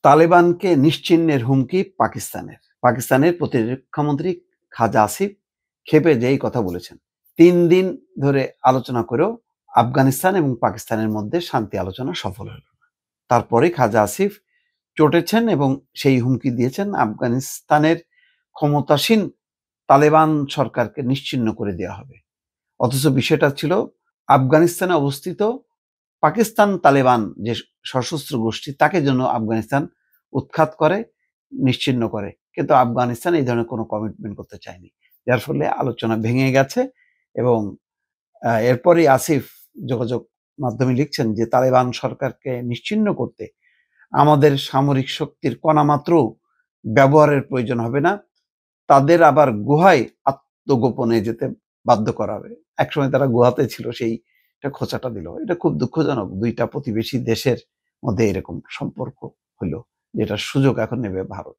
তালেবানকে নিশ্চিহ্নের হুমকি পাকিস্তানের। পাকিস্তানের প্রতিরক্ষামন্ত্রী খাজা আসিফ ক্ষেপে যেই কথা বলেছেন। ৩ দিন ধরে আলোচনা করেও আফগানিস্তান এবং পাকিস্তানের মধ্যে শান্তি আলোচনা সফল হল না। তারপরে খাজা আসিফ চটেছেন এবং সেই হুমকি দিয়েছেন আফগানিস্তানের ক্ষমতাসীন তালেবান সরকারকে নিশ্চিহ্ন করে দেওয়া হবে। অথচ বিষয়টা ছিল আফগানিস্তানে অবস্থিত পাকিস্তান তালেবান যে সশস্ত্র গোষ্ঠী তাকে যেন আফগানিস্তান উৎখাত করে, নিশ্চিহ্ন করে। কিন্তু আফগানিস্তান এই ধরনের কোনো কমিটমেন্ট করতে চায়নি। যার ফলে আলোচনা ভেঙে গেছে এবং এরপরই আসিফ যোগাযোগ মাধ্যমে লিখছেন যে তালেবান সরকারকে নিশ্চিহ্ন করতে আমাদের সামরিক শক্তির কণামাত্র ব্যবহারের প্রয়োজন হবে না। তাদের আবার গুহায় আত্মগোপনে যেতে বাধ্য করা হবে। একসময় তারা গুহাতে ছিল, সেইটা খোঁচাটা দিল। এটা খুব দুঃখজনক। ২ টা প্রতিবেশী দেশের মধ্যে এরকম সম্পর্ক হইল, যেটার সুযোগ এখন নেবে ভারত।